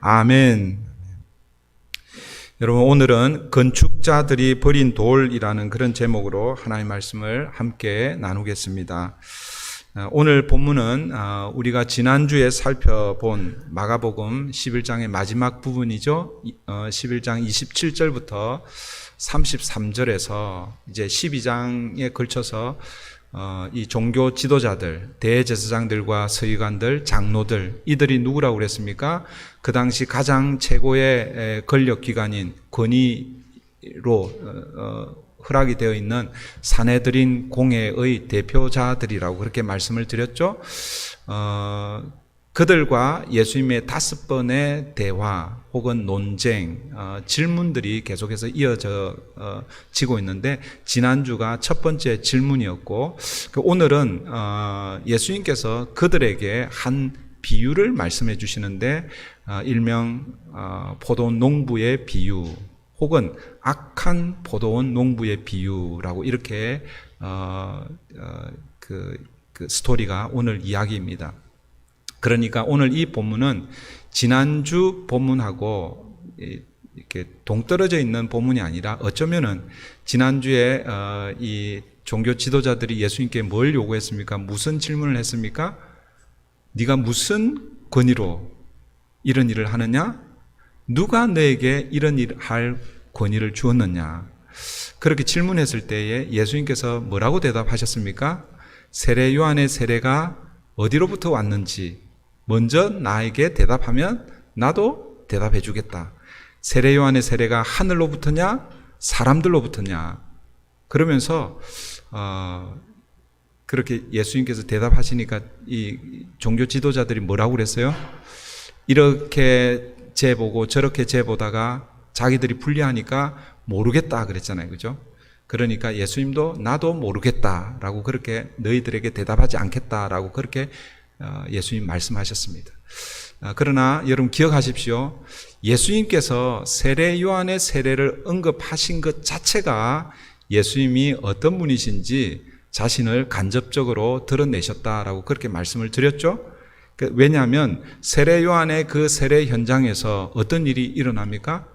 아멘. 여러분, 오늘은 건축자들이 버린 돌이라는 그런 제목으로 하나님의 말씀을 함께 나누겠습니다. 오늘 본문은 우리가 지난주에 살펴본 마가복음 11장의 마지막 부분이죠. 11장 27절부터 33절에서 이제 12장에 걸쳐서 이 종교 지도자들, 대제사장들과 서기관들, 장로들, 이들이 누구라고 그랬습니까? 그 당시 가장 최고의 권력기관인 권위로 허락이 되어 있는 사내들인 공회의 대표자들이라고 그렇게 말씀을 드렸죠. 그들과 예수님의 5번의 대화 혹은 논쟁, 질문들이 계속해서 이어지고 있는데, 지난주가 첫 번째 질문이었고, 오늘은 예수님께서 그들에게 한 비유를 말씀해 주시는데, 일명 포도원 농부의 비유 혹은 악한 포도원 농부의 비유라고 이렇게 그 스토리가 오늘 이야기입니다. 그러니까 오늘 이 본문은 지난주 본문하고 이렇게 동떨어져 있는 본문이 아니라, 어쩌면은 지난주에 이 종교 지도자들이 예수님께 뭘 요구했습니까? 무슨 질문을 했습니까? 네가 무슨 권위로 이런 일을 하느냐? 누가 너에게 이런 일을 할 권위를 주었느냐? 그렇게 질문했을 때에 예수님께서 뭐라고 대답하셨습니까? 세례 요한의 세례가 어디로부터 왔는지 먼저 나에게 대답하면 나도 대답해 주겠다. 세례 요한의 세례가 하늘로부터냐 사람들로부터냐? 그러면서 그렇게 예수님께서 대답하시니까 이 종교 지도자들이 뭐라고 그랬어요? 이렇게 재보고 저렇게 재보다가 자기들이 불리하니까 모르겠다 그랬잖아요. 그죠? 그러니까 예수님도 나도 모르겠다라고 그렇게 너희들에게 대답하지 않겠다라고 그렇게 예수님 말씀하셨습니다. 그러나 여러분 기억하십시오. 예수님께서 세례 요한의 세례를 언급하신 것 자체가 예수님이 어떤 분이신지 자신을 간접적으로 드러내셨다라고 그렇게 말씀을 드렸죠. 왜냐하면 세례 요한의 그 세례 현장에서 어떤 일이 일어납니까?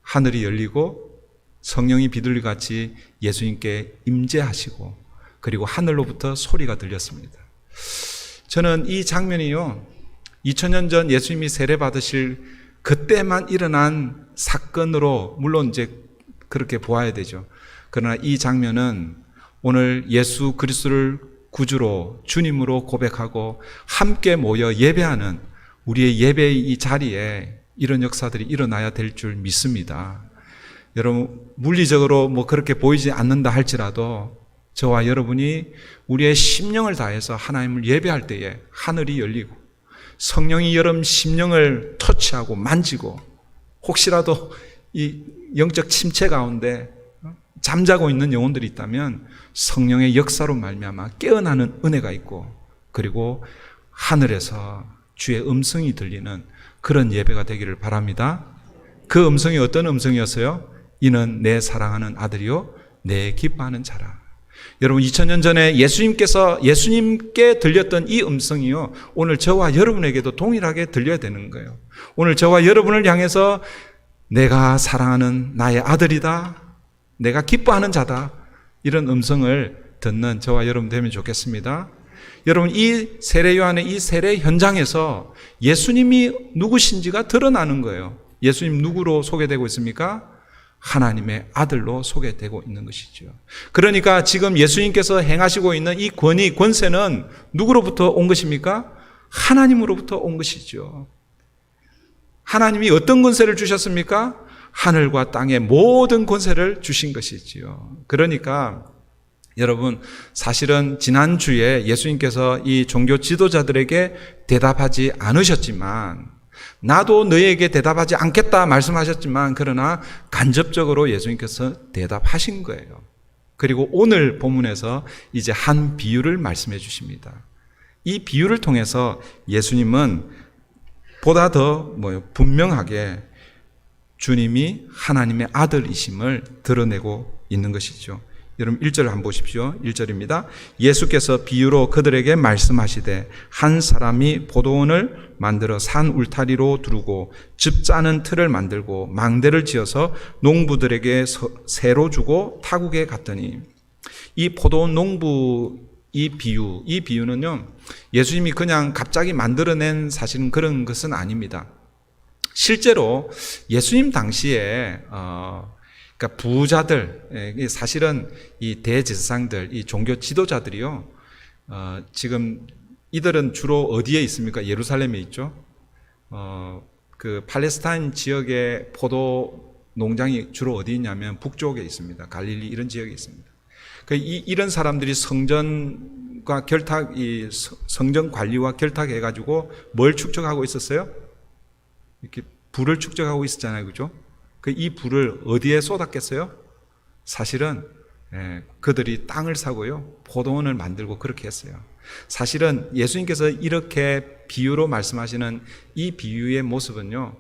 하늘이 열리고 성령이 비둘기같이 예수님께 임재하시고, 그리고 하늘로부터 소리가 들렸습니다. 저는 이 장면이요, 2000년 전 예수님이 세례 받으실 그때만 일어난 사건으로 물론 이제 그렇게 보아야 되죠. 그러나 이 장면은 오늘 예수 그리스도를 구주로 주님으로 고백하고 함께 모여 예배하는 우리의 예배의 이 자리에 이런 역사들이 일어나야 될 줄 믿습니다. 여러분, 물리적으로 뭐 그렇게 보이지 않는다 할지라도 저와 여러분이 우리의 심령을 다해서 하나님을 예배할 때에 하늘이 열리고 성령이 여러분 심령을 터치하고 만지고, 혹시라도 이 영적 침체 가운데 잠자고 있는 영혼들이 있다면 성령의 역사로 말미암아 깨어나는 은혜가 있고, 그리고 하늘에서 주의 음성이 들리는 그런 예배가 되기를 바랍니다. 그 음성이 어떤 음성이었어요? 이는 내 사랑하는 아들이요 내 기뻐하는 자라. 여러분, 2000년 전에 예수님께 들렸던 이 음성이요, 오늘 저와 여러분에게도 동일하게 들려야 되는 거예요. 오늘 저와 여러분을 향해서 내가 사랑하는 나의 아들이다, 내가 기뻐하는 자다, 이런 음성을 듣는 저와 여러분 되면 좋겠습니다. 여러분, 이 세례 요한의 이 세례 현장에서 예수님이 누구신지가 드러나는 거예요. 예수님 누구로 소개되고 있습니까? 하나님의 아들로 소개되고 있는 것이죠. 그러니까 지금 예수님께서 행하시고 있는 이 권위, 권세는 누구로부터 온 것입니까? 하나님으로부터 온 것이죠. 하나님이 어떤 권세를 주셨습니까? 하늘과 땅의 모든 권세를 주신 것이지요. 그러니까 여러분, 사실은 지난주에 예수님께서 이 종교 지도자들에게 대답하지 않으셨지만, 나도 너희에게 대답하지 않겠다 말씀하셨지만, 그러나 간접적으로 예수님께서 대답하신 거예요. 그리고 오늘 본문에서 이제 한 비유를 말씀해 주십니다. 이 비유를 통해서 예수님은 보다 더 분명하게 주님이 하나님의 아들이심을 드러내고 있는 것이죠. 여러분 1절 한번 보십시오. 1절입니다. 예수께서 비유로 그들에게 말씀하시되 한 사람이 포도원을 만들어 산 울타리로 두르고 즙 짜는 틀을 만들고 망대를 지어서 농부들에게 새로 주고 타국에 갔더니, 이 포도원 농부 이 비유는요, 예수님이 그냥 갑자기 만들어낸 사실은 그런 것은 아닙니다. 실제로 예수님 당시에 그러니까 부자들, 사실은 이 대제사장들, 이 종교 지도자들이요, 지금 이들은 주로 어디에 있습니까? 예루살렘에 있죠. 그 팔레스타인 지역의 포도 농장이 주로 어디 있냐면 북쪽에 있습니다. 갈릴리 이런 지역에 있습니다. 이런 사람들이 성전과 성전 관리와 결탁해가지고 뭘 축적하고 있었어요? 이렇게 불을 축적하고 있었잖아요, 그죠? 이 불을 어디에 쏟았겠어요? 사실은 그들이 땅을 사고요, 포도원을 만들고 그렇게 했어요. 사실은 예수님께서 이렇게 비유로 말씀하시는 이 비유의 모습은요,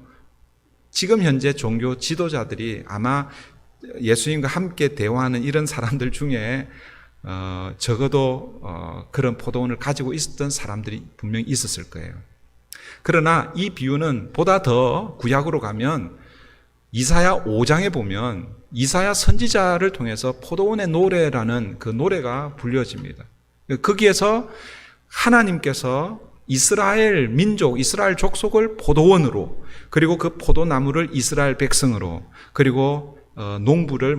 지금 현재 종교 지도자들이 아마 예수님과 함께 대화하는 이런 사람들 중에 적어도 그런 포도원을 가지고 있었던 사람들이 분명히 있었을 거예요. 그러나 이 비유는 보다 더 구약으로 가면 이사야 5장에 보면 이사야 선지자를 통해서 포도원의 노래라는 그 노래가 불려집니다. 거기에서 하나님께서 이스라엘 민족, 이스라엘 족속을 포도원으로, 그리고 그 포도나무를 이스라엘 백성으로, 그리고 농부를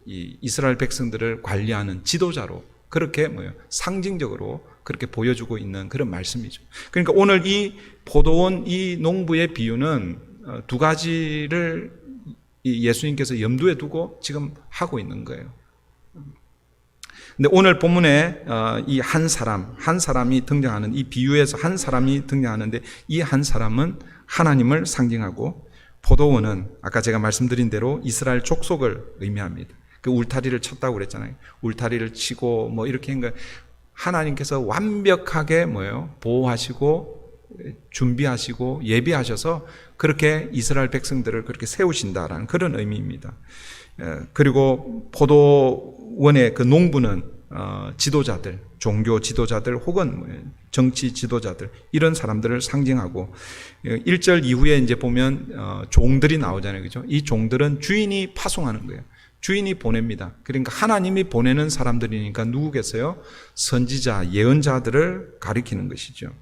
이 이스라엘 백성들을 관리하는 지도자로, 그렇게 상징적으로 그렇게 보여주고 있는 그런 말씀이죠. 그러니까 오늘 이 포도원, 이 농부의 비유는 두 가지를 예수님께서 염두에 두고 지금 하고 있는 거예요. 근데 오늘 본문에 이 한 사람이 등장하는, 이 비유에서 한 사람이 등장하는데, 이 한 사람은 하나님을 상징하고, 포도원은 아까 제가 말씀드린 대로 이스라엘 족속을 의미합니다. 그 울타리를 쳤다고 그랬잖아요. 울타리를 치고 이렇게 한 거, 하나님께서 완벽하게 보호하시고 준비하시고 예비하셔서 그렇게 이스라엘 백성들을 그렇게 세우신다라는 그런 의미입니다. 그리고 포도원의 그 농부는 지도자들, 종교 지도자들 혹은 정치 지도자들, 이런 사람들을 상징하고, 1절 이후에 이제 보면 종들이 나오잖아요, 그죠? 이 종들은 주인이 파송하는 거예요. 주인이 보냅니다. 그러니까 하나님이 보내는 사람들이니까 누구겠어요? 선지자, 예언자들을 가리키는 것이죠.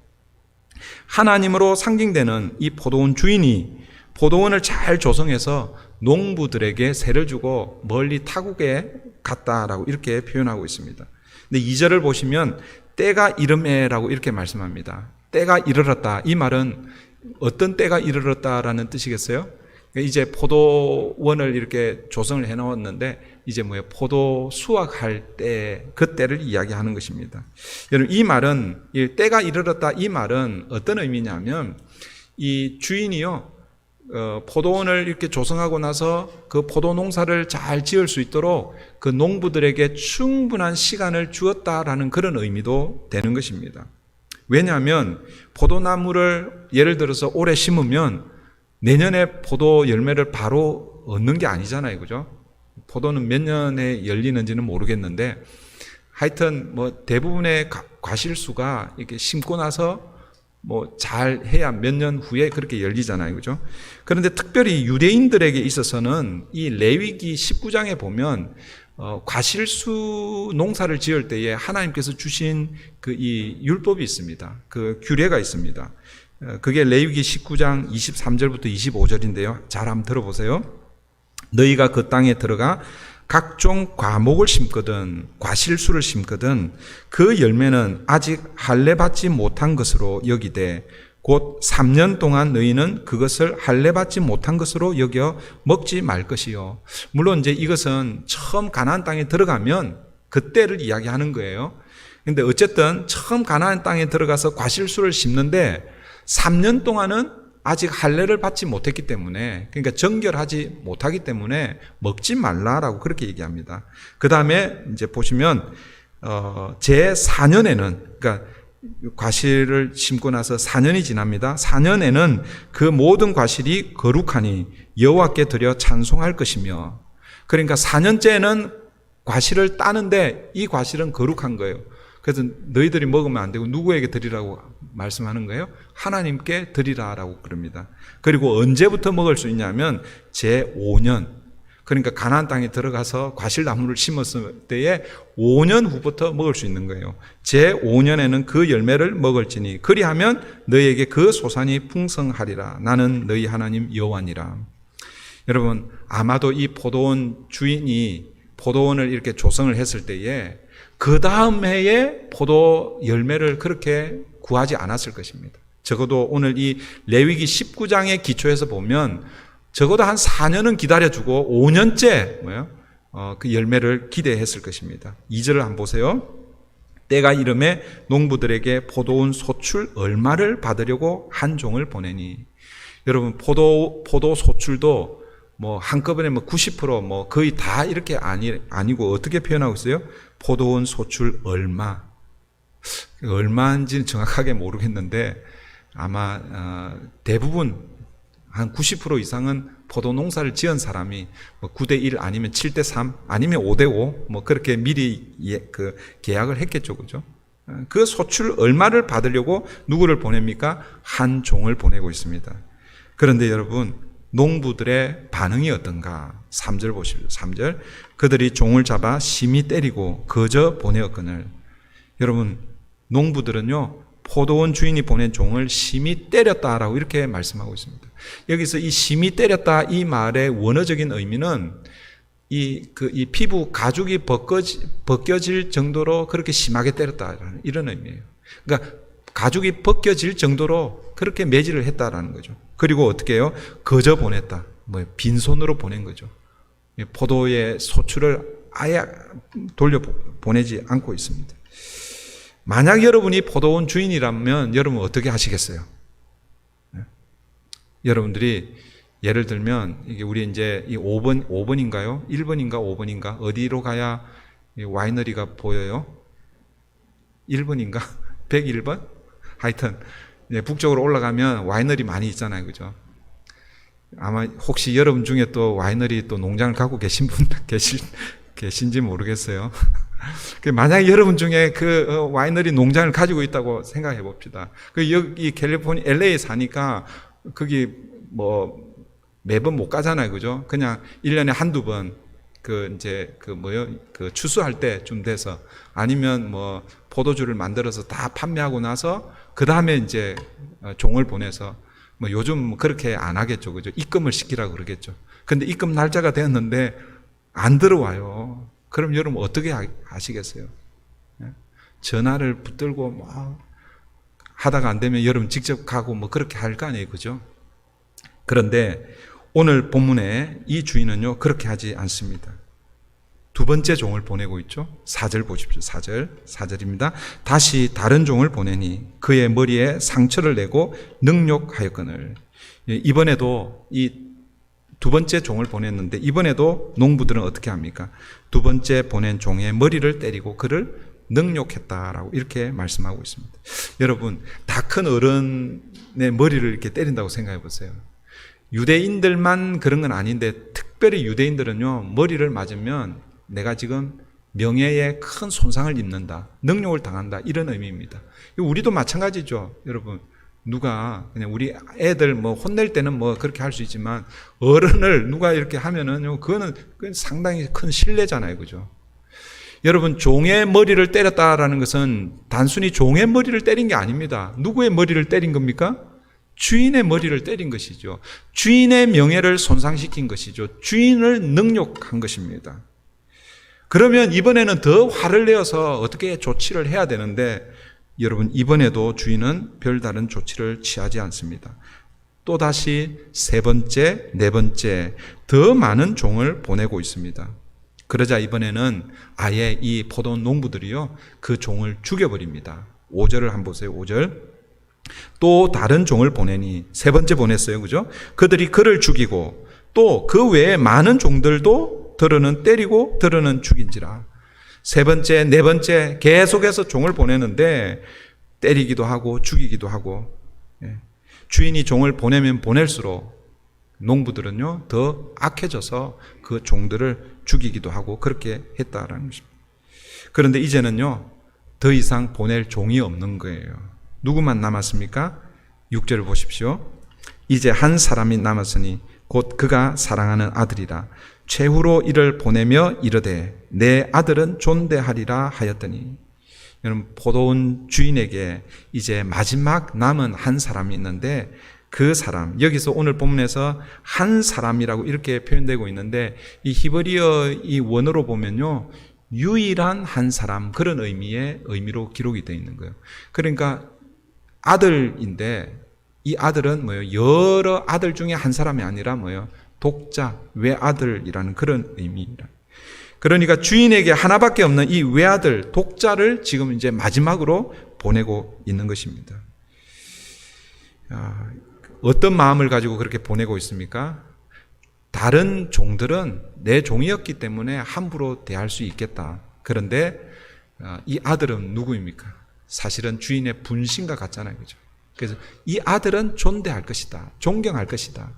하나님으로 상징되는 이 포도원 주인이 포도원을 잘 조성해서 농부들에게 세를 주고 멀리 타국에 갔다라고 이렇게 표현하고 있습니다. 근데 2절을 보시면 때가 이름에라고 이렇게 말씀합니다. 때가 이르렀다. 이 말은 어떤 때가 이르렀다라는 뜻이겠어요? 이제 포도원을 이렇게 조성을 해놓았는데 이제 포도 수확할 때, 그 때를 이야기하는 것입니다. 여러분, 이 말은, 때가 이르렀다, 이 말은 어떤 의미냐면, 이 주인이요, 포도원을 이렇게 조성하고 나서 그 포도 농사를 잘 지을 수 있도록 그 농부들에게 충분한 시간을 주었다라는 그런 의미도 되는 것입니다. 왜냐하면 포도나무를 예를 들어서 올해 심으면 내년에 포도 열매를 바로 얻는 게 아니잖아요, 그죠? 포도는 몇 년에 열리는지는 모르겠는데, 하여튼 대부분의 과실수가 이렇게 심고 나서 잘 해야 몇 년 후에 그렇게 열리잖아요, 그죠? 그런데 특별히 유대인들에게 있어서는 이 레위기 19장에 보면 과실수 농사를 지을 때에 하나님께서 주신 이 율법이 있습니다. 그 규례가 있습니다. 그게 레위기 19장 23절부터 25절인데요. 잘 한번 들어보세요. 너희가 그 땅에 들어가 각종 과목을 심거든 과실수를 심거든 그 열매는 아직 할례 받지 못한 것으로 여기되 곧 3년 동안 너희는 그것을 할례 받지 못한 것으로 여겨 먹지 말 것이요. 물론 이제 이것은 처음 가나안 땅에 들어가면 그때를 이야기하는 거예요. 근데 어쨌든 처음 가나안 땅에 들어가서 과실수를 심는데 3년 동안은 아직 할례를 받지 못했기 때문에, 그러니까 정결하지 못하기 때문에 먹지 말라라고 그렇게 얘기합니다. 그 다음에 이제 보시면 제 4년에는, 그러니까 과실을 심고 나서 4년이 지납니다. 4년에는 그 모든 과실이 거룩하니 여호와께 드려 찬송할 것이며, 그러니까 4년째는 과실을 따는데 이 과실은 거룩한 거예요. 그래서 너희들이 먹으면 안 되고 누구에게 드리라고 말씀하는 거예요? 하나님께 드리라라고 그럽니다. 그리고 언제부터 먹을 수 있냐면 제5년, 그러니까 가나안 땅에 들어가서 과실나무를 심었을 때에 5년 후부터 먹을 수 있는 거예요. 제5년에는 그 열매를 먹을지니 그리하면 너희에게 그 소산이 풍성하리라. 나는 너희 하나님 여호와니라. 여러분, 아마도 이 포도원 주인이 포도원을 이렇게 조성을 했을 때에 그 다음 해에 포도 열매를 그렇게 구하지 않았을 것입니다. 적어도 오늘 이 레위기 19장의 기초에서 보면 적어도 한 4년은 기다려주고 5년째 그 열매를 기대했을 것입니다. 2절을 한번 보세요. 때가 이름에 농부들에게 포도원 소출 얼마를 받으려고 한 종을 보내니. 여러분, 포도 소출도 뭐 한꺼번에 90% 거의 다 이렇게 아니고 어떻게 표현하고 있어요? 포도원 소출 얼마인지는 정확하게 모르겠는데 아마 대부분 한 90% 이상은 포도 농사를 지은 사람이 9대1 아니면 7대3 아니면 5대5 그렇게 미리 계약을 했겠죠, 그죠? 그 소출 얼마를 받으려고 누구를 보냅니까? 한 종을 보내고 있습니다. 그런데 여러분, 농부들의 반응이 어떤가? 3절 보십시오. 3절. 그들이 종을 잡아 심히 때리고 거저 보내었거늘. 여러분, 농부들은요, 포도원 주인이 보낸 종을 심히 때렸다라고 이렇게 말씀하고 있습니다. 여기서 이 심히 때렸다 이 말의 원어적인 의미는 이 피부 가죽이 벗겨질 정도로 그렇게 심하게 때렸다라는 이런 의미예요. 그러니까 가죽이 벗겨질 정도로 그렇게 매질을 했다라는 거죠. 그리고 어떻게 해요? 거저 보냈다. 빈손으로 보낸 거죠. 포도의 소출을 아예 돌려 보내지 않고 있습니다. 만약 여러분이 포도원 주인이라면 여러분 어떻게 하시겠어요? 여러분들이 예를 들면 이게 우리 이제 이 5번인가요? 1번인가 5번인가? 어디로 가야 와이너리가 보여요? 1번인가? 101번? 하여튼 북쪽으로 올라가면 와이너리 많이 있잖아요, 그죠? 아마 혹시 여러분 중에 또 와이너리 또 농장을 갖고 계신 분 계신지 모르겠어요. 만약에 여러분 중에 그 와이너리 농장을 가지고 있다고 생각해 봅시다. 여기 캘리포니아 LA에 사니까 거기 매번 못 가잖아요, 그죠? 그냥 1년에 한두 번 추수할 때쯤 돼서 아니면 포도주를 만들어서 다 판매하고 나서 그 다음에 이제 종을 보내서 요즘 그렇게 안 하겠죠, 그죠? 입금을 시키라고 그러겠죠. 근데 입금 날짜가 되었는데 안 들어와요. 그럼 여러분 어떻게 하시겠어요? 전화를 붙들고 하다가 안 되면 여러분 직접 가고 그렇게 할 거 아니에요, 그죠? 그런데 오늘 본문에 이 주인은요 그렇게 하지 않습니다. 두 번째 종을 보내고 있죠. 4절 보십시오. 4절입니다. 다시 다른 종을 보내니 그의 머리에 상처를 내고 능욕하였거늘. 이번에도 이 두 번째 종을 보냈는데 이번에도 농부들은 어떻게 합니까? 두 번째 보낸 종의 머리를 때리고 그를 능욕했다라고 이렇게 말씀하고 있습니다. 여러분, 다 큰 어른의 머리를 이렇게 때린다고 생각해 보세요. 유대인들만 그런 건 아닌데 특별히 유대인들은요 머리를 맞으면 내가 지금 명예에 큰 손상을 입는다, 능욕을 당한다, 이런 의미입니다. 우리도 마찬가지죠, 여러분. 누가 그냥 우리 애들 혼낼 때는 그렇게 할 수 있지만 어른을 누가 이렇게 하면은 그거는 상당히 큰 신뢰잖아요, 그죠? 여러분, 종의 머리를 때렸다라는 것은 단순히 종의 머리를 때린 게 아닙니다. 누구의 머리를 때린 겁니까? 주인의 머리를 때린 것이죠. 주인의 명예를 손상시킨 것이죠. 주인을 능욕한 것입니다. 그러면 이번에는 더 화를 내어서 어떻게 조치를 해야 되는데 여러분, 이번에도 주인은 별다른 조치를 취하지 않습니다. 또다시 세 번째, 네 번째 더 많은 종을 보내고 있습니다. 그러자 이번에는 아예 이 포도원 농부들이요 그 종을 죽여버립니다. 5절을 한번 보세요. 5절. 또 다른 종을 보내니, 세 번째 보냈어요, 그죠? 그들이 그를 죽이고 또 그 외에 많은 종들도 더러는 때리고 더러는 죽인지라. 세 번째, 네 번째 계속해서 종을 보내는데 때리기도 하고 죽이기도 하고. 주인이 종을 보내면 보낼수록 농부들은요 더 악해져서 그 종들을 죽이기도 하고 그렇게 했다라는 것입니다. 그런데 이제는요 더 이상 보낼 종이 없는 거예요. 누구만 남았습니까? 6절을 보십시오. 이제 한 사람이 남았으니 곧 그가 사랑하는 아들이라. 최후로 이를 보내며 이르되 내 아들은 존대하리라 하였더니, 여러분 포도원 주인에게 이제 마지막 남은 한 사람이 있는데 그 사람, 여기서 오늘 본문에서 한 사람이라고 이렇게 표현되고 있는데 이 히브리어 이 원어로 보면요 유일한 한 사람, 그런 의미로 기록이 되어 있는 거예요. 그러니까 아들인데 이 아들은 뭐예요? 여러 아들 중에 한 사람이 아니라 뭐예요? 독자, 외아들이라는 그런 의미입니다. 그러니까 주인에게 하나밖에 없는 이 외아들, 독자를 지금 이제 마지막으로 보내고 있는 것입니다. 어떤 마음을 가지고 그렇게 보내고 있습니까? 다른 종들은 내 종이었기 때문에 함부로 대할 수 있겠다. 그런데 이 아들은 누구입니까? 사실은 주인의 분신과 같잖아요. 그죠? 그래서 이 아들은 존대할 것이다. 존경할 것이다.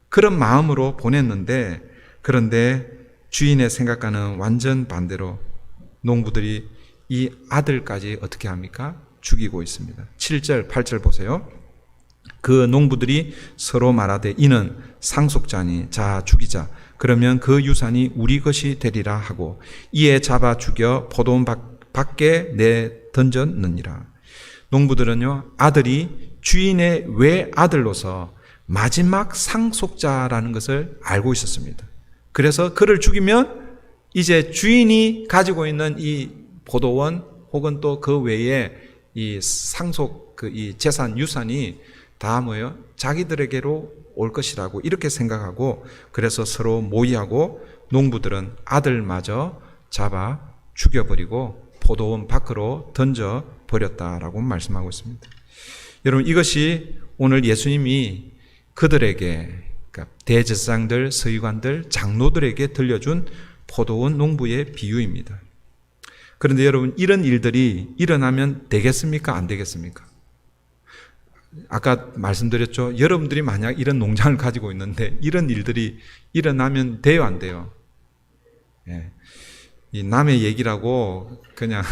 그런 마음으로 보냈는데, 그런데 주인의 생각과는 완전 반대로 농부들이 이 아들까지 어떻게 합니까? 죽이고 있습니다. 7절, 8절 보세요. 그 농부들이 서로 말하되 이는 상속자니 자 죽이자. 그러면 그 유산이 우리 것이 되리라 하고 이에 잡아 죽여 포도원 밖에 내 던졌느니라. 농부들은요 아들이 주인의 외아들로서 마지막 상속자라는 것을 알고 있었습니다. 그래서 그를 죽이면 이제 주인이 가지고 있는 이 포도원 혹은 또 그 외에 이 상속 이 재산 유산이 다 뭐예요? 자기들에게로 올 것이라고 이렇게 생각하고, 그래서 서로 모의하고 농부들은 아들마저 잡아 죽여버리고 포도원 밖으로 던져 버렸다라고 말씀하고 있습니다. 여러분 이것이 오늘 예수님이 그들에게, 그러니까 대제사장들, 서기관들, 장로들에게 들려준 포도원 농부의 비유입니다. 그런데 여러분 이런 일들이 일어나면 되겠습니까? 안 되겠습니까? 아까 말씀드렸죠. 여러분들이 만약 이런 농장을 가지고 있는데 이런 일들이 일어나면 돼요, 안 돼요? 예. 이 남의 얘기라고 그냥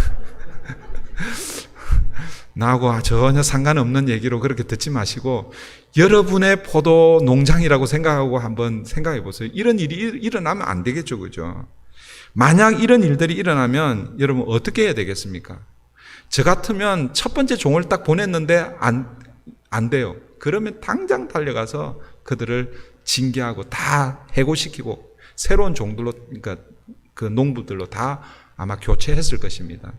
나하고 전혀 상관없는 얘기로 그렇게 듣지 마시고 여러분의 포도 농장이라고 생각하고 한번 생각해 보세요. 이런 일이 일어나면 안 되겠죠, 그죠? 만약 이런 일들이 일어나면 여러분 어떻게 해야 되겠습니까? 저 같으면 첫 번째 종을 딱 보냈는데 안 돼요. 그러면 당장 달려가서 그들을 징계하고 다 해고시키고 새로운 종들로, 그러니까 그 농부들로 다 아마 교체했을 것입니다.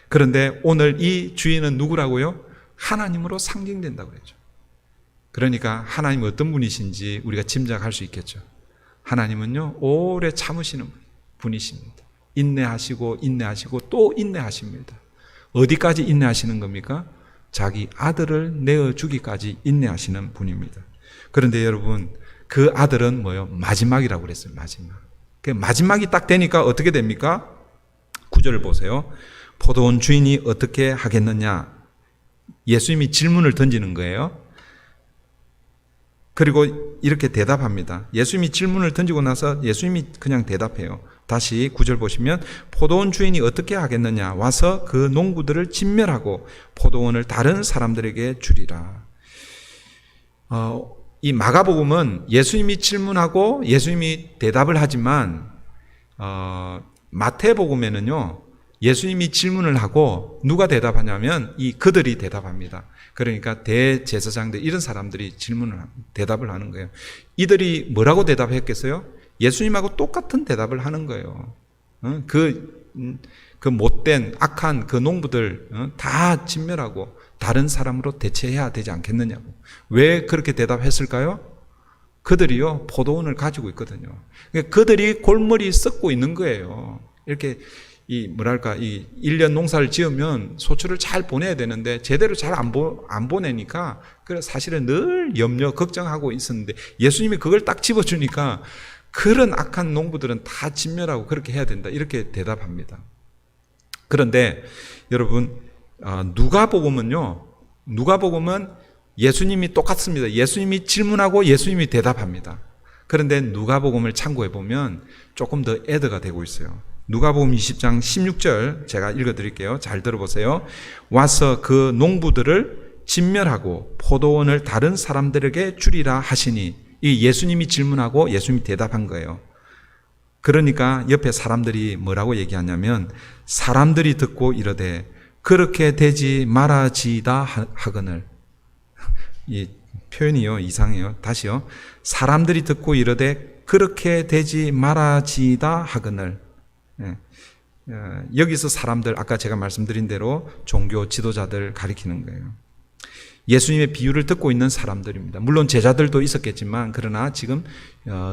그런데 오늘 이 주인은 누구라고요? 하나님으로 상징된다고 그랬죠. 그러니까 하나님은 어떤 분이신지 우리가 짐작할 수 있겠죠. 하나님은요 오래 참으시는 분이십니다. 인내하시고 인내하시고 또 인내하십니다. 어디까지 인내하시는 겁니까? 자기 아들을 내어주기까지 인내하시는 분입니다. 그런데 여러분 그 아들은 뭐예요? 마지막이라고 그랬어요. 마지막. 그 마지막이 딱 되니까 어떻게 됩니까? 9절을 보세요. 포도원 주인이 어떻게 하겠느냐? 예수님이 질문을 던지는 거예요. 그리고 이렇게 대답합니다. 예수님이 질문을 던지고 나서 예수님이 그냥 대답해요. 다시 9절 보시면 포도원 주인이 어떻게 하겠느냐? 와서 그 농부들을 진멸하고 포도원을 다른 사람들에게 주리라. 이 마가복음은 예수님이 질문하고 예수님이 대답을 하지만 마태복음에는요 예수님이 질문을 하고 누가 대답하냐면 그들이 대답합니다. 그러니까 대제사장들 이런 사람들이 대답을 하는 거예요. 이들이 뭐라고 대답했겠어요? 예수님하고 똑같은 대답을 하는 거예요. 그 못된 악한 그 농부들 다 진멸하고 다른 사람으로 대체해야 되지 않겠느냐고. 왜 그렇게 대답했을까요? 그들이요 포도원을 가지고 있거든요. 그들이 골머리 썩고 있는 거예요. 이렇게 이 1년 농사를 지으면 소출을 잘 보내야 되는데 제대로 잘 안 보내니까 그래서 사실은 늘 염려 걱정하고 있었는데 예수님이 그걸 딱 집어주니까 그런 악한 농부들은 다 진멸하고 그렇게 해야 된다 이렇게 대답합니다. 그런데 여러분 누가복음은 예수님이 똑같습니다. 예수님이 질문하고 예수님이 대답합니다. 그런데 누가복음을 참고해 보면 조금 더 애드가 되고 있어요. 누가복음 20장 16절 제가 읽어드릴게요. 잘 들어보세요. 와서 그 농부들을 진멸하고 포도원을 다른 사람들에게 주리라 하시니, 이 예수님이 질문하고 예수님이 대답한 거예요. 그러니까 옆에 사람들이 뭐라고 얘기하냐면, 사람들이 듣고 이르되 그렇게 되지 말아지이다 하거늘. 이 표현이요 이상해요. 다시요. 사람들이 듣고 이르되 그렇게 되지 말아지이다 하거늘. 여기서 사람들, 아까 제가 말씀드린 대로 종교 지도자들 가리키는 거예요. 예수님의 비유를 듣고 있는 사람들입니다. 물론 제자들도 있었겠지만, 그러나 지금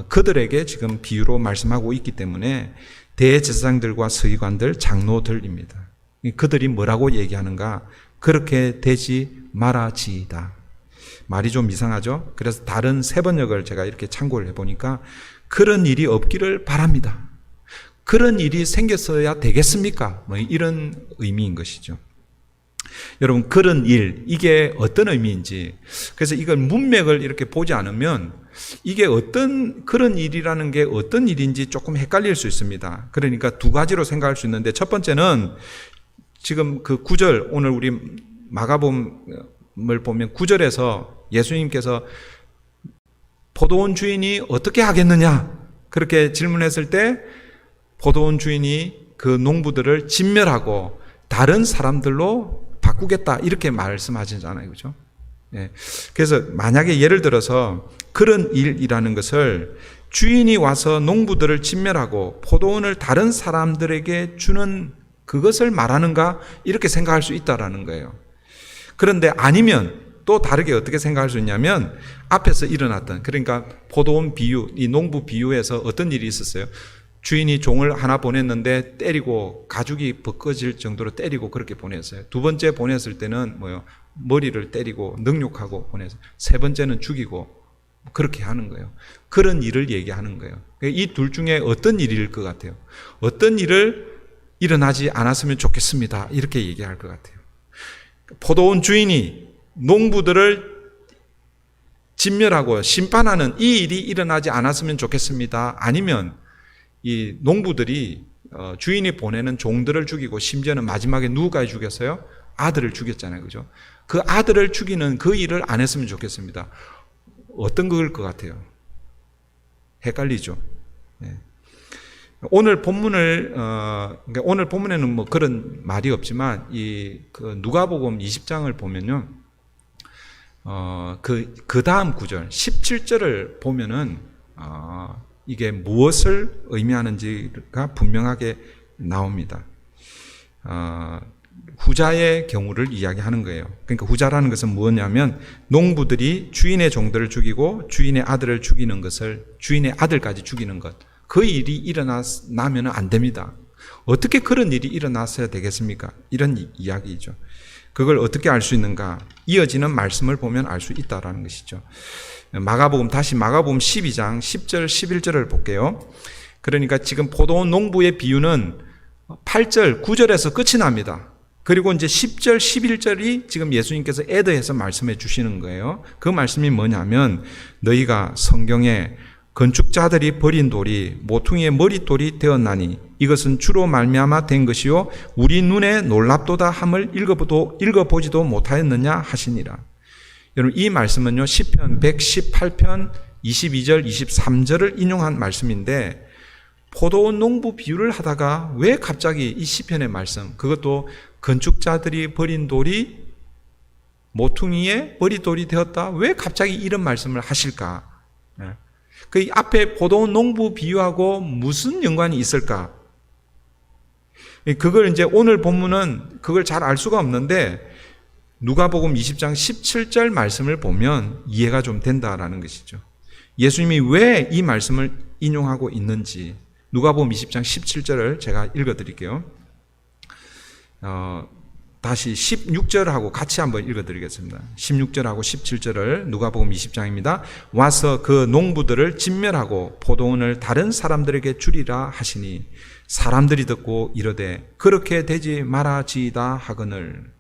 그들에게 지금 비유로 말씀하고 있기 때문에 대제사장들과 서기관들, 장로들입니다. 그들이 뭐라고 얘기하는가? 그렇게 되지 말아지이다. 말이 좀 이상하죠? 그래서 다른 세 번역을 제가 이렇게 참고를 해보니까, 그런 일이 없기를 바랍니다. 그런 일이 생겼어야 되겠습니까? 뭐 이런 의미인 것이죠. 여러분, 그런 일, 이게 어떤 의미인지, 그래서 이걸 문맥을 이렇게 보지 않으면 이게 어떤, 그런 일이라는 게 어떤 일인지 조금 헷갈릴 수 있습니다. 그러니까 두 가지로 생각할 수 있는데, 첫 번째는 지금 그 9절, 오늘 우리 마가복음을 보면 9절에서 예수님께서 포도원 주인이 어떻게 하겠느냐, 그렇게 질문했을 때 포도원 주인이 그 농부들을 진멸하고 다른 사람들로 바꾸겠다, 이렇게 말씀하시잖아요. 그죠? 예. 그래서 만약에 예를 들어서 그런 일이라는 것을 주인이 와서 농부들을 진멸하고 포도원을 다른 사람들에게 주는 그것을 말하는가, 이렇게 생각할 수 있다라는 거예요. 그런데 아니면 또 다르게 어떻게 생각할 수 있냐면, 앞에서 일어났던, 그러니까 포도원 비유, 이 농부 비유에서 어떤 일이 있었어요? 주인이 종을 하나 보냈는데 때리고 가죽이 벗겨질 정도로 때리고 그렇게 보냈어요. 두 번째 보냈을 때는 머리를 때리고 능욕하고 보냈어요. 세 번째는 죽이고 그렇게 하는 거예요. 그런 일을 얘기하는 거예요. 이 둘 중에 어떤 일일 것 같아요? 어떤 일을 일어나지 않았으면 좋겠습니다, 이렇게 얘기할 것 같아요. 포도원 주인이 농부들을 진멸하고 심판하는 이 일이 일어나지 않았으면 좋겠습니다. 아니면 이 농부들이 주인이 보내는 종들을 죽이고, 심지어는 마지막에 누구까지 죽였어요? 아들을 죽였잖아요. 그죠? 그 아들을 죽이는 그 일을 안 했으면 좋겠습니다. 어떤 거일 것 같아요? 헷갈리죠? 네. 오늘 본문을, 오늘 본문에는 뭐 그런 말이 없지만, 그 누가복음 20장을 보면요. 그 다음 구절, 17절을 보면은, 이게 무엇을 의미하는지가 분명하게 나옵니다. 후자의 경우를 이야기하는 거예요. 그러니까 후자라는 것은 뭐냐면, 농부들이 주인의 종들을 죽이고 주인의 아들을 죽이는 것을, 주인의 아들까지 죽이는 것, 그 일이 일어나면 안 됩니다. 어떻게 그런 일이 일어났어야 되겠습니까? 이런 이야기죠. 그걸 어떻게 알 수 있는가? 이어지는 말씀을 보면 알 수 있다라는 것이죠. 다시 마가복음 12장 10절 11절을 볼게요. 그러니까 지금 포도원 농부의 비유는 8절 9절에서 끝이 납니다. 그리고 이제 10절 11절이 지금 예수님께서 애드해서 말씀해 주시는 거예요. 그 말씀이 뭐냐면, 너희가 성경에 건축자들이 버린 돌이 모퉁이의 머릿돌이 되었나니 이것은 주로 말미암아 된 것이요 우리 눈에 놀랍도다 함을 읽어보지도 못하였느냐 하시니라. 여러분, 이 말씀은요 시편 118편 22절 23절을 인용한 말씀인데, 포도원 농부 비유를 하다가 왜 갑자기 이 시편의 말씀, 그것도 건축자들이 버린 돌이 모퉁이의 머릿돌이 되었다, 왜 갑자기 이런 말씀을 하실까? 그 앞에 포도원 농부 비유하고 무슨 연관이 있을까? 그걸 이제 오늘 본문은 그걸 잘 알 수가 없는데, 누가복음 20장 17절 말씀을 보면 이해가 좀 된다라는 것이죠. 예수님이 왜 이 말씀을 인용하고 있는지 누가복음 20장 17절을 제가 읽어드릴게요. 다시 16절하고 같이 한번 읽어드리겠습니다. 16절하고 17절을 누가복음 20장입니다. 와서 그 농부들을 진멸하고 포도원을 다른 사람들에게 주리라 하시니 사람들이 듣고 이르되 그렇게 되지 말아지이다 하거늘.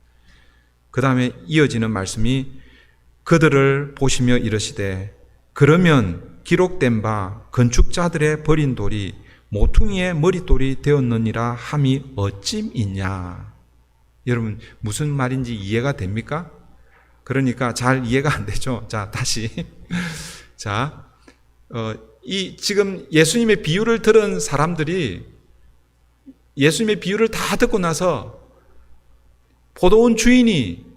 그 다음에 이어지는 말씀이 그들을 보시며 이르시되 그러면 기록된 바 건축자들의 버린 돌이 모퉁이의 머릿돌이 되었느니라 함이 어찜 있냐. 여러분 무슨 말인지 이해가 됩니까? 그러니까 잘 이해가 안 되죠. 자, 다시. 자, 지금 예수님의 비유를 들은 사람들이 예수님의 비유를 다 듣고 나서 포도원 주인이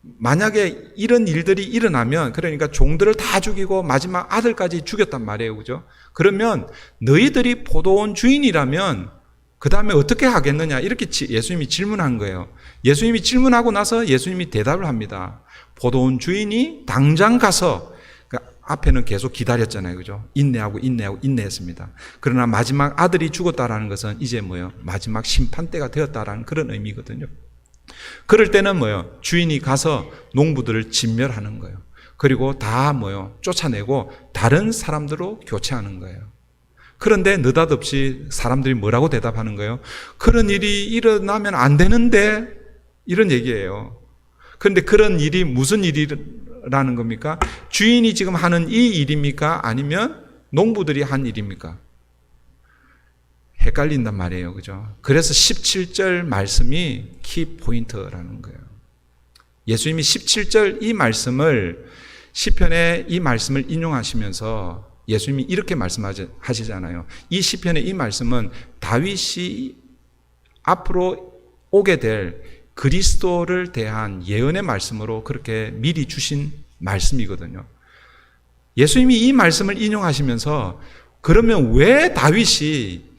만약에 이런 일들이 일어나면, 그러니까 종들을 다 죽이고 마지막 아들까지 죽였단 말이에요. 그죠? 그러면 너희들이 포도원 주인이라면 그 다음에 어떻게 하겠느냐, 이렇게 예수님이 질문한 거예요. 예수님이 질문하고 나서 예수님이 대답을 합니다. 포도원 주인이 당장 가서, 그러니까 앞에는 계속 기다렸잖아요. 그죠? 인내하고 인내했습니다. 그러나 마지막 아들이 죽었다라는 것은 이제 뭐예요? 마지막 심판 때가 되었다라는 그런 의미거든요. 그럴 때는 뭐예요? 주인이 가서 농부들을 진멸하는 거예요. 그리고 다 뭐예요? 쫓아내고 다른 사람들로 교체하는 거예요. 그런데 느닷없이 사람들이 뭐라고 대답하는 거예요? 그런 일이 일어나면 안 되는데, 이런 얘기예요. 그런데 그런 일이 무슨 일이라는 겁니까? 주인이 지금 하는 이 일입니까? 아니면 농부들이 한 일입니까? 헷갈린단 말이에요. 그죠? 그래서 17절 말씀이 키포인트라는 거예요. 예수님이 17절 이 말씀을, 시편의 이 말씀을 인용하시면서 예수님이 이렇게 말씀하시잖아요. 이 시편의 이 말씀은 다윗이 앞으로 오게 될 그리스도를 대한 예언의 말씀으로 그렇게 미리 주신 말씀이거든요. 예수님이 이 말씀을 인용하시면서 그러면 왜 다윗이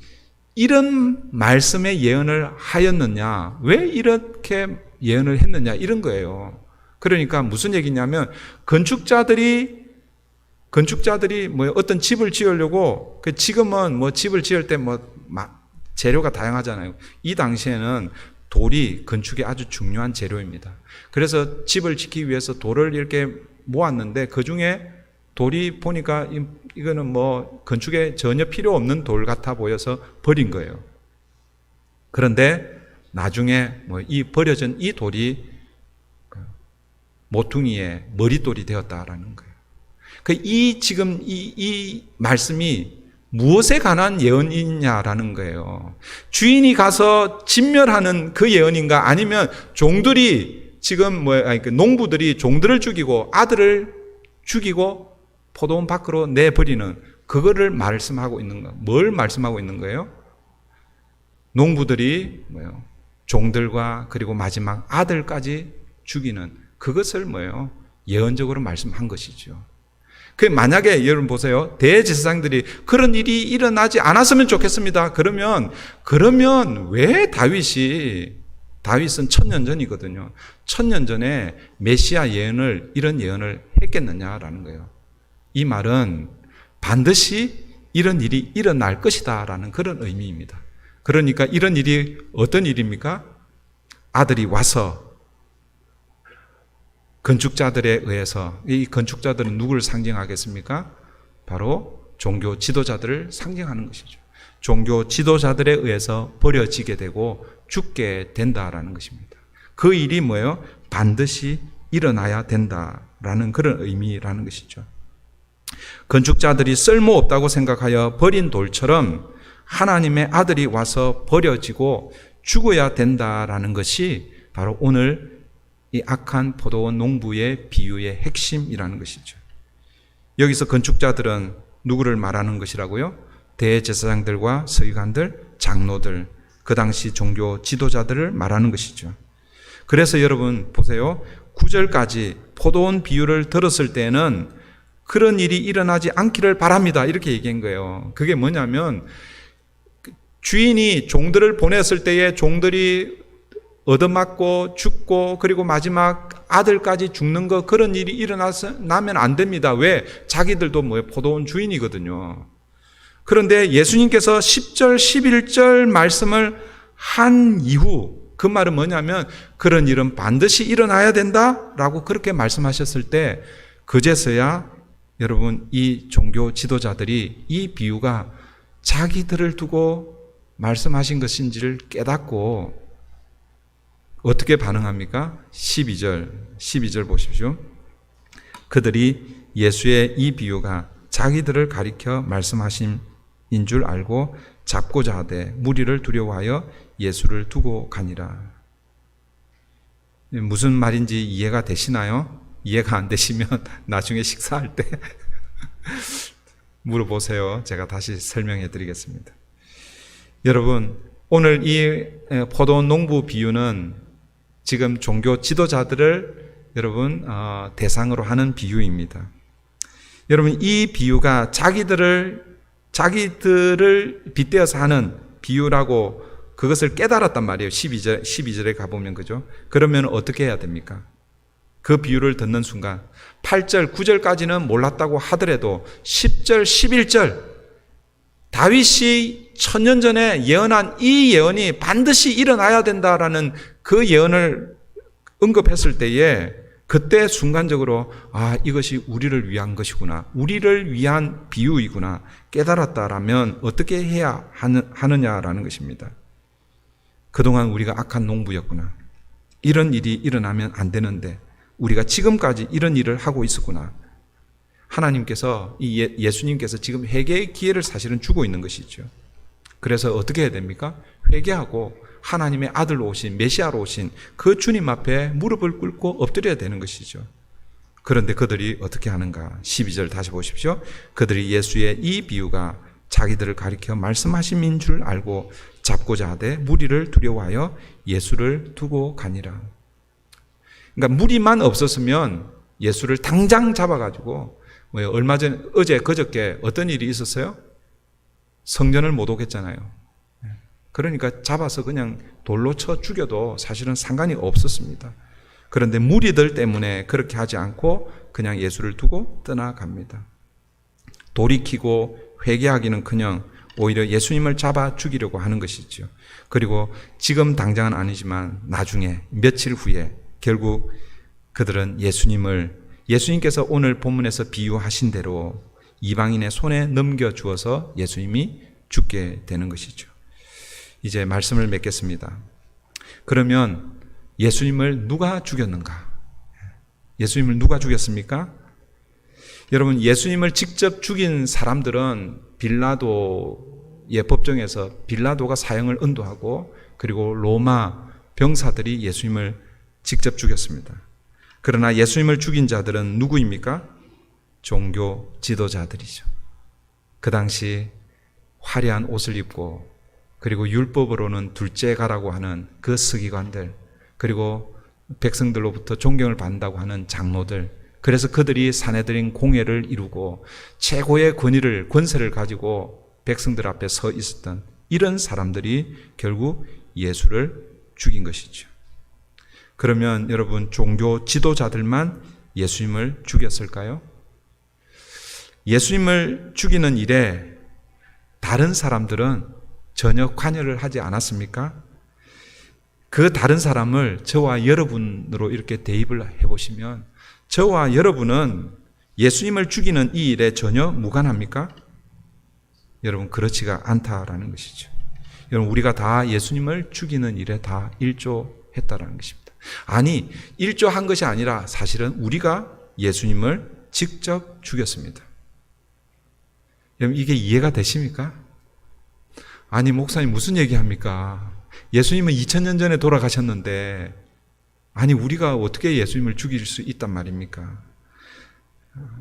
이런 말씀의 예언을 하였느냐, 왜 이렇게 예언을 했느냐, 이런 거예요. 그러니까 무슨 얘기냐면 건축자들이 뭐 어떤 집을 지으려고, 지금은 뭐 집을 지을 때 뭐 재료가 다양하잖아요. 이 당시에는 돌이 건축의 아주 중요한 재료입니다. 그래서 집을 짓기 위해서 돌을 이렇게 모았는데 그 중에 돌이 보니까 이거는 뭐 건축에 전혀 필요 없는 돌 같아 보여서 버린 거예요. 그런데 나중에 뭐 이 버려진 이 돌이 모퉁이의 머릿돌이 되었다라는 거예요. 지금 이 말씀이 무엇에 관한 예언이냐라는 거예요. 주인이 가서 진멸하는 그 예언인가, 아니면 종들이 지금 농부들이 종들을 죽이고 아들을 죽이고 포도원 밖으로 내버리는 그거를 말씀하고 있는 거예요. 뭘 말씀하고 있는 거예요? 농부들이 종들과 그리고 마지막 아들까지 죽이는 그것을 예언적으로 말씀한 것이죠. 만약에 여러분 보세요. 대제사장들이 그런 일이 일어나지 않았으면 좋겠습니다. 그러면 왜 다윗은 1000년 전이거든요. 1000년 전에 메시아 이런 예언을 했겠느냐라는 거예요. 이 말은 반드시 이런 일이 일어날 것이다 라는 그런 의미입니다. 그러니까 이런 일이 어떤 일입니까? 아들이 와서 건축자들에 의해서, 이 건축자들은 누구를 상징하겠습니까? 바로 종교 지도자들을 상징하는 것이죠. 종교 지도자들에 의해서 버려지게 되고 죽게 된다라는 것입니다. 그 일이 뭐예요? 반드시 일어나야 된다라는 그런 의미라는 것이죠. 건축자들이 쓸모없다고 생각하여 버린 돌처럼 하나님의 아들이 와서 버려지고 죽어야 된다라는 것이 바로 오늘 이 악한 포도원 농부의 비유의 핵심이라는 것이죠. 여기서 건축자들은 누구를 말하는 것이라고요? 대제사장들과 서기관들, 장로들, 그 당시 종교 지도자들을 말하는 것이죠. 그래서 여러분 보세요. 9절까지 포도원 비유를 들었을 때는 그런 일이 일어나지 않기를 바랍니다, 이렇게 얘기한 거예요. 그게 뭐냐면 주인이 종들을 보냈을 때에 종들이 얻어맞고 죽고 그리고 마지막 아들까지 죽는 거, 그런 일이 일어나면 안 됩니다. 왜? 자기들도 포도원 주인이거든요. 그런데 예수님께서 10절, 11절 말씀을 한 이후, 그 말은 뭐냐면 그런 일은 반드시 일어나야 된다라고 그렇게 말씀하셨을 때 그제서야 여러분 이 종교 지도자들이 이 비유가 자기들을 두고 말씀하신 것인지를 깨닫고 어떻게 반응합니까? 12절 보십시오. 그들이 예수의 이 비유가 자기들을 가리켜 말씀하신 인 줄 알고 잡고자 하되 무리를 두려워하여 예수를 두고 가니라. 무슨 말인지 이해가 되시나요? 이해가 안 되시면 나중에 식사할 때 물어보세요. 제가 다시 설명해 드리겠습니다. 여러분, 오늘 이 포도 농부 비유는 지금 종교 지도자들을 여러분 대상으로 하는 비유입니다. 여러분, 이 비유가 자기들을 빗대어서 하는 비유라고 그것을 깨달았단 말이에요. 12절에 가보면, 그죠? 그러면 어떻게 해야 됩니까? 그 비유를 듣는 순간 8절, 9절까지는 몰랐다고 하더라도 10절, 11절 다윗이 1000년 전에 예언한 이 예언이 반드시 일어나야 된다라는 그 예언을 언급했을 때에 그때 순간적으로 이것이 우리를 위한 것이구나, 우리를 위한 비유이구나 깨달았다라면 어떻게 해야 하느냐라는 것입니다. 그동안 우리가 악한 농부였구나, 이런 일이 일어나면 안 되는데 우리가 지금까지 이런 일을 하고 있었구나. 하나님께서 예수님께서 지금 회개의 기회를 사실은 주고 있는 것이죠. 그래서 어떻게 해야 됩니까? 회개하고 하나님의 아들로 오신, 메시아로 오신 그 주님 앞에 무릎을 꿇고 엎드려야 되는 것이죠. 그런데 그들이 어떻게 하는가? 12절 다시 보십시오. 그들이 예수의 이 비유가 자기들을 가리켜 말씀하심인 줄 알고 잡고자 하되 무리를 두려워하여 예수를 두고 가니라. 그러니까 무리만 없었으면 예수를 당장 잡아가지고, 얼마 전, 어제 그저께 어떤 일이 있었어요? 성전을 못 오겠잖아요. 그러니까 잡아서 그냥 돌로 쳐 죽여도 사실은 상관이 없었습니다. 그런데 무리들 때문에 그렇게 하지 않고 그냥 예수를 두고 떠나갑니다. 돌이키고 회개하기는커녕 오히려 예수님을 잡아 죽이려고 하는 것이죠. 그리고 지금 당장은 아니지만 나중에 며칠 후에 결국 그들은 예수님께서 오늘 본문에서 비유하신 대로 이방인의 손에 넘겨주어서 예수님이 죽게 되는 것이죠. 이제 말씀을 맺겠습니다. 그러면 예수님을 누가 죽였는가? 예수님을 누가 죽였습니까? 여러분, 예수님을 직접 죽인 사람들은 빌라도의 법정에서 빌라도가 사형을 언도하고, 그리고 로마 병사들이 예수님을 직접 죽였습니다. 그러나 예수님을 죽인 자들은 누구입니까? 종교 지도자들이죠. 그 당시 화려한 옷을 입고, 그리고 율법으로는 둘째 가라고 하는 그 서기관들, 그리고 백성들로부터 존경을 받는다고 하는 장로들, 그래서 그들이 사내들인 공회를 이루고 최고의 권세를 가지고 백성들 앞에 서 있었던 이런 사람들이 결국 예수를 죽인 것이죠. 그러면 여러분, 종교 지도자들만 예수님을 죽였을까요? 예수님을 죽이는 일에 다른 사람들은 전혀 관여를 하지 않았습니까? 그 다른 사람을 저와 여러분으로 이렇게 대입을 해보시면 저와 여러분은 예수님을 죽이는 이 일에 전혀 무관합니까? 여러분, 그렇지가 않다라는 것이죠. 여러분, 우리가 다 예수님을 죽이는 일에 다 일조했다라는 것입니다. 아니, 일조한 것이 아니라 사실은 우리가 예수님을 직접 죽였습니다. 여러분, 이게 이해가 되십니까? 아니, 목사님 무슨 얘기합니까? 예수님은 2000년 전에 돌아가셨는데, 아니, 우리가 어떻게 예수님을 죽일 수 있단 말입니까?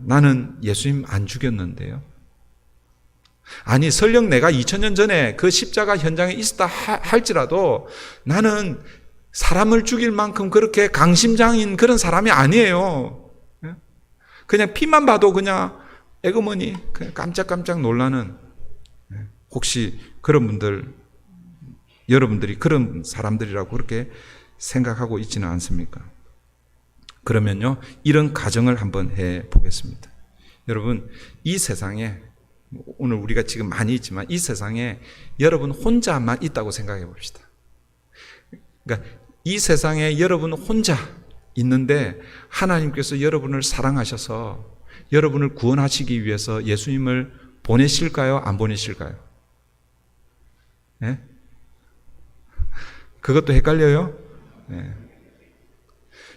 나는 예수님 안 죽였는데요. 아니, 설령 내가 2000년 전에 그 십자가 현장에 있었다 할지라도 나는 사람을 죽일 만큼 그렇게 강심장인 그런 사람이 아니에요. 그냥 피만 봐도 그냥 에그머니 그냥 깜짝깜짝 놀라는, 혹시 그런 분들, 여러분들이 그런 사람들이라고 그렇게 생각하고 있지는 않습니까? 그러면요, 이런 가정을 한번 해 보겠습니다. 여러분, 이 세상에, 오늘 우리가 지금 많이 있지만 이 세상에 여러분 혼자만 있다고 생각해 봅시다. 그러니까 이 세상에 여러분 혼자 있는데 하나님께서 여러분을 사랑하셔서 여러분을 구원하시기 위해서 예수님을 보내실까요? 안 보내실까요? 네? 그것도 헷갈려요? 네.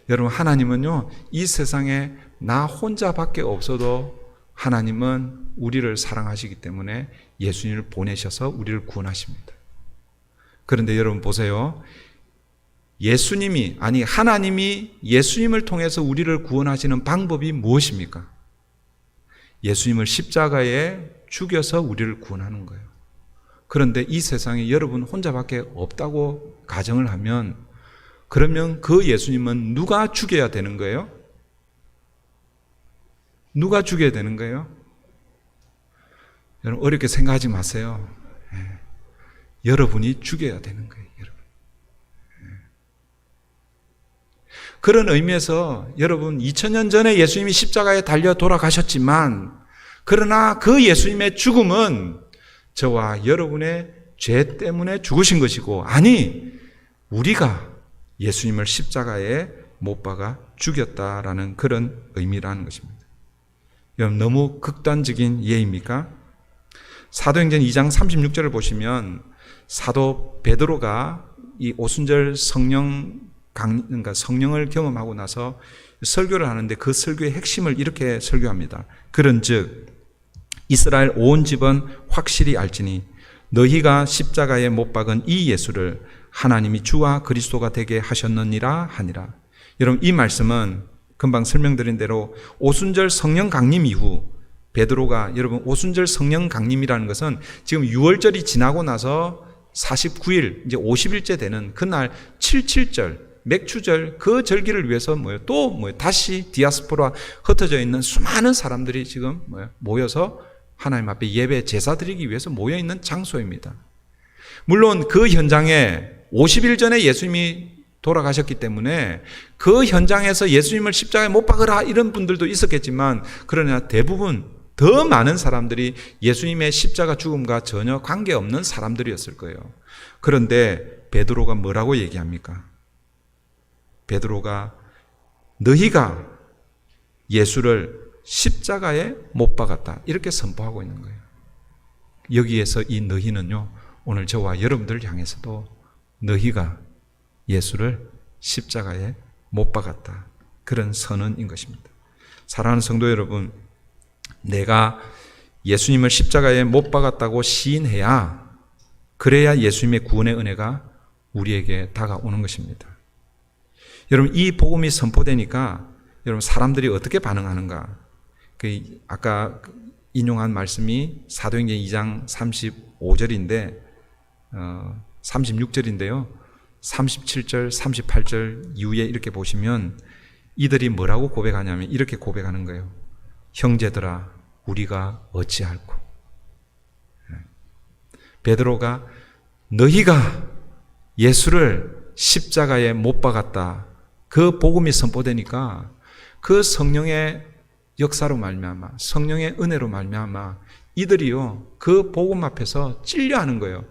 여러분, 하나님은요, 이 세상에 나 혼자밖에 없어도 하나님은 우리를 사랑하시기 때문에 예수님을 보내셔서 우리를 구원하십니다. 그런데 여러분 보세요. 하나님이 예수님을 통해서 우리를 구원하시는 방법이 무엇입니까? 예수님을 십자가에 죽여서 우리를 구원하는 거예요. 그런데 이 세상에 여러분 혼자밖에 없다고 가정을 하면, 그러면 그 예수님은 누가 죽여야 되는 거예요? 누가 죽여야 되는 거예요? 여러분 어렵게 생각하지 마세요. 여러분이 죽여야 되는 거예요. 여러분. 그런 의미에서 여러분 2000년 전에 예수님이 십자가에 달려 돌아가셨지만, 그러나 그 예수님의 죽음은 저와 여러분의 죄 때문에 죽으신 것이고, 아니 우리가 예수님을 십자가에 못 박아 죽였다라는 그런 의미라는 것입니다. 여러분 너무 극단적인 예입니까? 사도행전 2장 36절을 보시면 사도 베드로가 이 오순절 그러니까 성령을 경험하고 나서 설교를 하는데 그 설교의 핵심을 이렇게 설교합니다. 그런즉 이스라엘 온 집은 확실히 알지니 너희가 십자가에 못 박은 이 예수를 하나님이 주와 그리스도가 되게 하셨느니라 하니라. 여러분 이 말씀은 금방 설명드린 대로 오순절 성령 강림 이후 베드로가, 여러분 오순절 성령 강림이라는 것은 지금 6월절이 지나고 나서 49일 이제 50일째 되는 그날 77절 맥추절 그 절기를 위해서 다시 디아스포라 흩어져 있는 수많은 사람들이 지금 모여서 하나님 앞에 예배 제사 드리기 위해서 모여 있는 장소입니다. 물론 그 현장에 50일 전에 예수님이 돌아가셨기 때문에 그 현장에서 예수님을 십자가에 못 박으라 이런 분들도 있었겠지만, 그러나 대부분 더 많은 사람들이 예수님의 십자가 죽음과 전혀 관계없는 사람들이었을 거예요. 그런데 베드로가 뭐라고 얘기합니까? 베드로가 너희가 예수를 십자가에 못 박았다 이렇게 선포하고 있는 거예요. 여기에서 이 너희는요, 오늘 저와 여러분들 향해서도 너희가 예수를 십자가에 못 박았다 그런 선언인 것입니다. 사랑하는 성도 여러분, 내가 예수님을 십자가에 못 박았다고 시인해야, 그래야 예수님의 구원의 은혜가 우리에게 다가오는 것입니다. 여러분 이 복음이 선포되니까 여러분 사람들이 어떻게 반응하는가? 아까 인용한 말씀이 사도행전 2장 35절인데 36절인데요. 37절, 38절 이후에 이렇게 보시면 이들이 뭐라고 고백하냐면 이렇게 고백하는 거예요. 형제들아, 우리가 어찌할꼬? 베드로가 너희가 예수를 십자가에 못 박았다, 그 복음이 선포되니까 그 성령의 역사로 말미암아, 성령의 은혜로 말미암아 이들이요 그 복음 앞에서 찔려하는 거예요.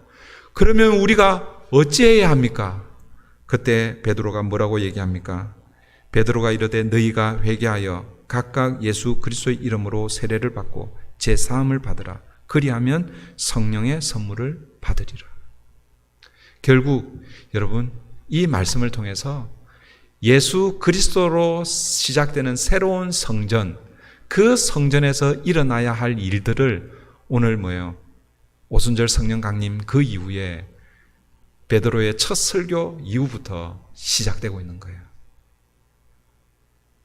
그러면 우리가 어찌해야 합니까? 그때 베드로가 뭐라고 얘기합니까? 베드로가 이르되 너희가 회개하여 각각 예수 그리스도의 이름으로 세례를 받고 제사함을 받으라. 그리하면 성령의 선물을 받으리라. 결국 여러분 이 말씀을 통해서 예수 그리스도로 시작되는 새로운 성전, 그 성전에서 일어나야 할 일들을 오늘 오순절 성령 강림 그 이후에 베드로의 첫 설교 이후부터 시작되고 있는 거예요.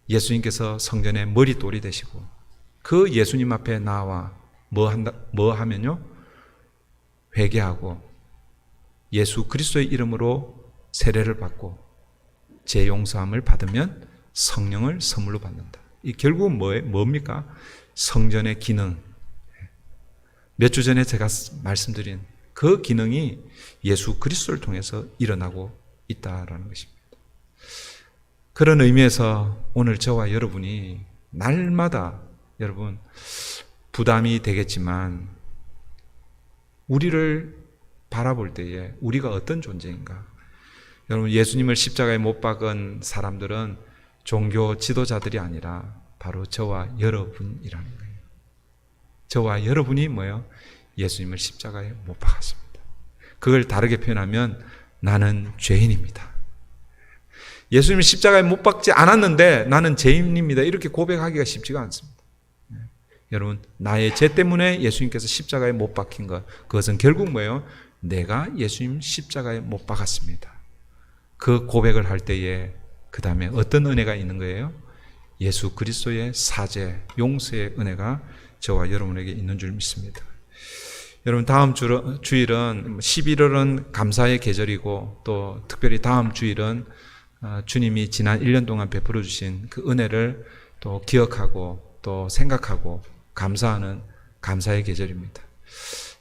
예수님께서 성전의 머릿돌이 되시고 그 예수님 앞에 나와 뭐 하면요? 회개하고 예수 그리스도의 이름으로 세례를 받고 죄 용서함을 받으면 성령을 선물로 받는다. 이 결국은 뭡니까? 성전의 기능. 몇 주 전에 제가 말씀드린 그 기능이 예수 그리스도를 통해서 일어나고 있다라는 것입니다. 그런 의미에서 오늘 저와 여러분이 날마다 여러분 부담이 되겠지만 우리를 바라볼 때에 우리가 어떤 존재인가? 여러분 예수님을 십자가에 못 박은 사람들은 종교 지도자들이 아니라 바로 저와 여러분이라는 거예요. 저와 여러분이 예수님을 십자가에 못 박았습니다. 그걸 다르게 표현하면 나는 죄인입니다. 예수님이 십자가에 못 박지 않았는데 나는 죄인입니다. 이렇게 고백하기가 쉽지가 않습니다. 여러분, 나의 죄 때문에 예수님께서 십자가에 못 박힌 것, 그것은 결국 뭐예요? 내가 예수님 십자가에 못 박았습니다. 그 고백을 할 때에 그 다음에 어떤 은혜가 있는 거예요? 예수 그리스도의 사죄, 용서의 은혜가 저와 여러분에게 있는 줄 믿습니다. 여러분, 다음 주일은 11월은 감사의 계절이고 또 특별히 다음 주일은 주님이 지난 1년 동안 베풀어 주신 그 은혜를 또 기억하고 또 생각하고 감사하는 감사의 계절입니다.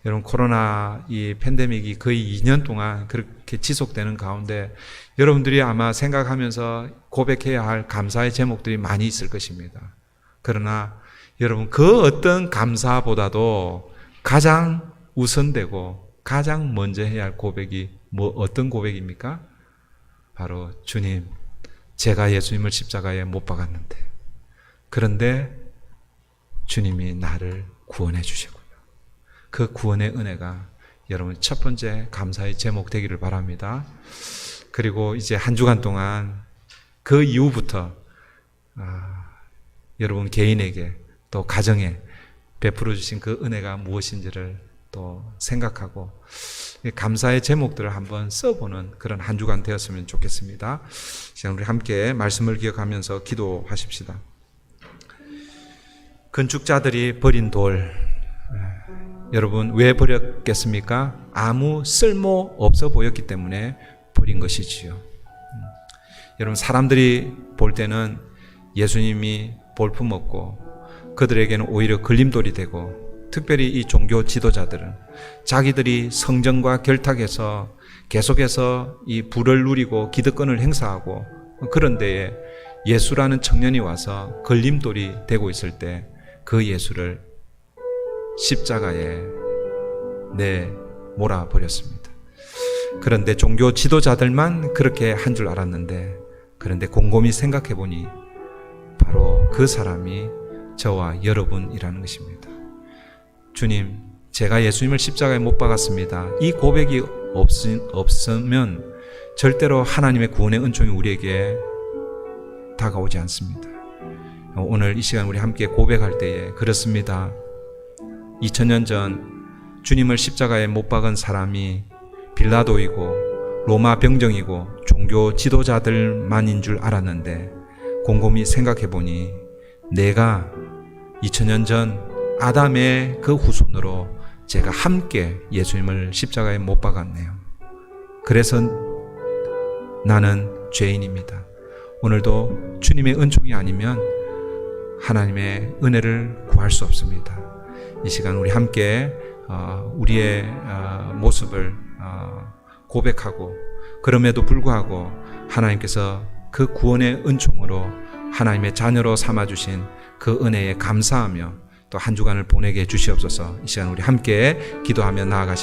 여러분, 코로나 이 팬데믹이 거의 2년 동안 그렇게 지속되는 가운데 여러분들이 아마 생각하면서 고백해야 할 감사의 제목들이 많이 있을 것입니다. 그러나 여러분, 그 어떤 감사보다도 가장 우선되고 가장 먼저 해야 할 고백이 어떤 고백입니까? 바로 주님, 제가 예수님을 십자가에 못 박았는데 그런데 주님이 나를 구원해 주시고요. 그 구원의 은혜가 여러분 첫 번째 감사의 제목 되기를 바랍니다. 그리고 이제 한 주간 동안 그 이후부터 여러분 개인에게 또 가정에 베풀어 주신 그 은혜가 무엇인지를 또 생각하고 감사의 제목들을 한번 써보는 그런 한 주간 되었으면 좋겠습니다. 시간 우리 함께 말씀을 기억하면서 기도하십시다. 건축자들이 버린 돌, 여러분 왜 버렸겠습니까? 아무 쓸모 없어 보였기 때문에 버린 것이지요. 여러분, 사람들이 볼 때는 예수님이 볼품없고 그들에게는 오히려 걸림돌이 되고, 특별히 이 종교 지도자들은 자기들이 성전과 결탁해서 계속해서 이 부를 누리고 기득권을 행사하고 그런 데에 예수라는 청년이 와서 걸림돌이 되고 있을 때 그 예수를 십자가에 몰아버렸습니다. 그런데 종교 지도자들만 그렇게 한 줄 알았는데, 그런데 곰곰이 생각해 보니 바로 그 사람이 저와 여러분이라는 것입니다. 주님, 제가 예수님을 십자가에 못 박았습니다. 이 고백이 없으면 절대로 하나님의 구원의 은총이 우리에게 다가오지 않습니다. 오늘 이 시간 우리 함께 고백할 때에 그렇습니다. 2000년 전 주님을 십자가에 못 박은 사람이 빌라도이고 로마 병정이고 종교 지도자들만인 줄 알았는데, 곰곰이 생각해 보니 내가 2000년 전 아담의 그 후손으로 제가 함께 예수님을 십자가에 못 박았네요. 그래서 나는 죄인입니다. 오늘도 주님의 은총이 아니면 하나님의 은혜를 구할 수 없습니다. 이 시간 우리 함께 우리의 모습을 고백하고, 그럼에도 불구하고 하나님께서 그 구원의 은총으로 하나님의 자녀로 삼아주신 그 은혜에 감사하며 또 한 주간을 보내게 해주시옵소서. 이 시간 우리 함께 기도하며 나아가십시다.